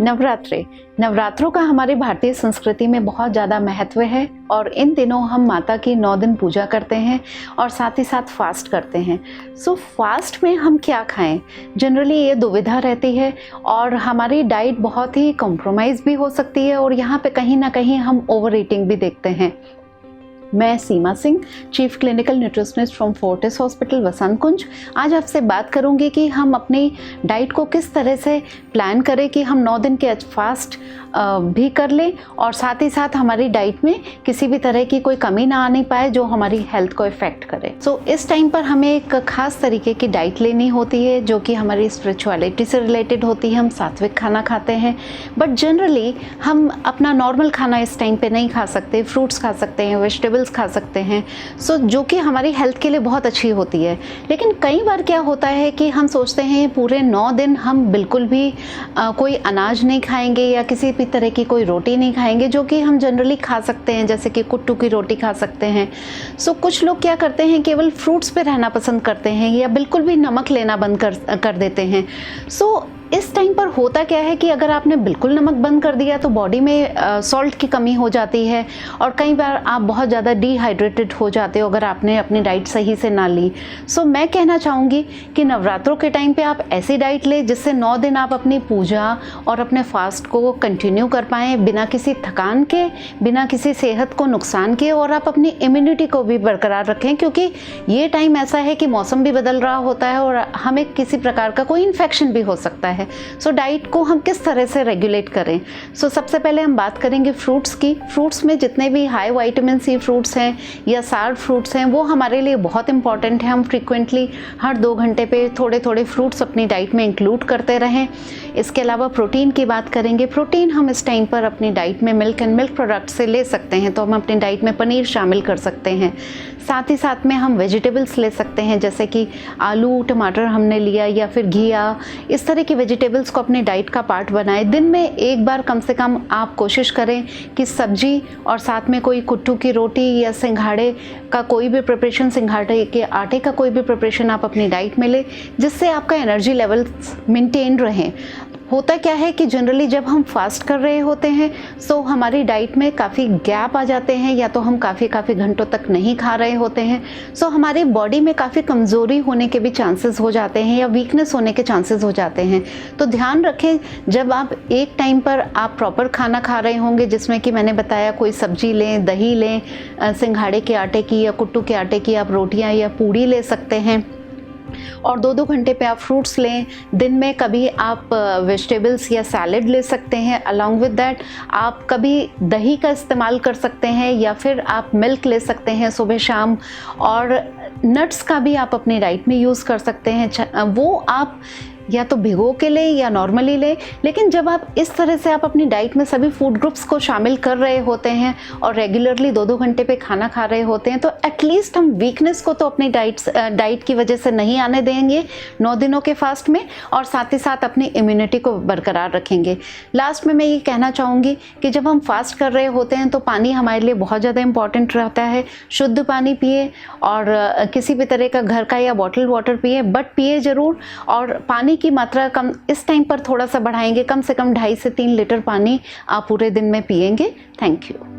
नवरात्रे नवरात्रों का हमारी भारतीय संस्कृति में बहुत ज़्यादा महत्व है और इन दिनों हम माता की 9 दिन पूजा करते हैं और साथ ही साथ फास्ट करते हैं। सो फास्ट में हम क्या खाएं, जनरली ये दुविधा रहती है और हमारी डाइट बहुत ही कॉम्प्रोमाइज़ भी हो सकती है और यहाँ पे कहीं ना कहीं हम ओवर ईटिंग भी देखते हैं। मैं Seema Singh, chief clinical nutritionist from Fortis hospital Vasant Kunj, आज आपसे बात करूंगी कि हम अपनी डाइट को किस तरह से प्लान करें कि हम 9 दिन के फास्ट भी कर लें और साथ ही साथ हमारी डाइट में किसी भी तरह की कोई कमी ना आने पाए जो हमारी हेल्थ को इफ़ेक्ट करे। सो इस टाइम पर हमें एक ख़ास तरीके की डाइट लेनी होती है जो कि हमारी स्पिरिचुअलिटी से रिलेटेड होती है। हम सात्विक खाना खाते हैं बट जनरली हम अपना नॉर्मल खाना इस टाइम पे नहीं खा सकते। फ्रूट्स खा सकते हैं, वेजिटेबल्स खा सकते हैं, सो जो कि हमारी हेल्थ के लिए बहुत अच्छी होती है। लेकिन कई बार क्या होता है कि हम सोचते हैं पूरे 9 दिन हम बिल्कुल भी कोई अनाज नहीं खाएंगे या किसी भी तरह की कोई रोटी नहीं खाएंगे, जो कि हम जनरली खा सकते हैं, जैसे कि कुट्टू की रोटी खा सकते हैं। सो कुछ लोग क्या करते हैं, केवल फ्रूट्स पे रहना पसंद करते हैं या बिल्कुल भी नमक लेना बंद कर देते हैं। सो इस टाइम पर होता क्या है कि अगर आपने बिल्कुल नमक बंद कर दिया तो बॉडी में सॉल्ट की कमी हो जाती है और कई बार आप बहुत ज़्यादा डिहाइड्रेटेड हो जाते हो अगर आपने अपनी डाइट सही से ना ली। सो मैं कहना चाहूँगी कि नवरात्रों के टाइम पे आप ऐसी डाइट लें जिससे 9 दिन आप अपनी पूजा और अपने फास्ट को कंटिन्यू कर पाएँ बिना किसी थकान के, बिना किसी सेहत को नुकसान के, और आप अपनी इम्यूनिटी को भी बरकरार रखें, क्योंकि ये टाइम ऐसा है कि मौसम भी बदल रहा होता है और हमें किसी प्रकार का कोई इन्फेक्शन भी हो सकता है। सो डाइट को हम किस तरह से रेगुलेट करें। सो सबसे पहले हम बात करेंगे फ्रूट्स की। फ्रूट्स में जितने भी हाई विटामिन सी फ्रूट्स हैं या सार फ्रूट्स हैं वो हमारे लिए बहुत इंपॉर्टेंट है। हम फ्रीक्वेंटली हर 2 घंटे पे थोड़े थोड़े फ्रूट्स अपनी डाइट में इंक्लूड करते रहें। इसके अलावा प्रोटीन की बात करेंगे। प्रोटीन हम इस टाइम पर अपनी डाइट में मिल्क एंड मिल्क प्रोडक्ट से ले सकते हैं, तो हम अपनी डाइट में पनीर शामिल कर सकते हैं। साथ ही साथ में हम वेजिटेबल्स ले सकते हैं, जैसे कि आलू टमाटर हमने लिया या फिर घिया, इस तरह की वेजिटेबल्स को अपनी डाइट का पार्ट बनाएं। दिन में एक बार कम से कम आप कोशिश करें कि सब्जी और साथ में कोई कुट्टू की रोटी या सिंघाड़े का कोई भी प्रिपरेशन, सिंघाड़े के आटे का कोई भी प्रिपरेशन आप अपनी डाइट में लें, जिससे आपका एनर्जी लेवल्स मेंटेन रहें। होता क्या है कि जनरली जब हम फास्ट कर रहे होते हैं सो हमारी डाइट में काफ़ी गैप आ जाते हैं, या तो हम काफ़ी घंटों तक नहीं खा रहे होते हैं। सो हमारी बॉडी में काफ़ी कमज़ोरी होने के भी चांसेस हो जाते हैं या वीकनेस होने के चांसेस हो जाते हैं। तो ध्यान रखें, जब आप एक टाइम पर आप प्रॉपर खाना खा रहे होंगे जिसमें कि मैंने बताया कोई सब्जी लें, दही लें, सिंघाड़े के आटे की या कुट्टू के आटे की आप रोटियाँ या पूड़ी ले सकते हैं, और 2-2 घंटे पे आप फ्रूट्स लें। दिन में कभी आप वेजिटेबल्स या सैलेड ले सकते हैं। अलॉन्ग विद दैट आप कभी दही का इस्तेमाल कर सकते हैं या फिर आप मिल्क ले सकते हैं सुबह शाम, और नट्स का भी आप अपनी डाइट में यूज़ कर सकते हैं। वो आप या तो भिगो के लें या नॉर्मली लें, लेकिन जब आप इस तरह से आप अपनी डाइट में सभी फूड ग्रुप्स को शामिल कर रहे होते हैं और रेगुलरली 2-2 घंटे पे खाना खा रहे होते हैं, तो एटलीस्ट हम वीकनेस को तो अपनी डाइट की वजह से नहीं आने देंगे 9 दिनों के फास्ट में, और साथ ही साथ अपनी इम्यूनिटी को बरकरार रखेंगे। लास्ट में मैं ये कहना चाहूँगी कि जब हम फास्ट कर रहे होते हैं तो पानी हमारे लिए बहुत ज़्यादा इंपॉर्टेंट रहता है। शुद्ध पानी पिए और किसी भी तरह का घर का या बॉटल वाटर पिए, बट पिए ज़रूर, और पानी की मात्रा कम इस टाइम पर थोड़ा सा बढ़ाएंगे। कम से कम 2.5 से 3 लीटर पानी आप पूरे दिन में पिएंगे। Thank you.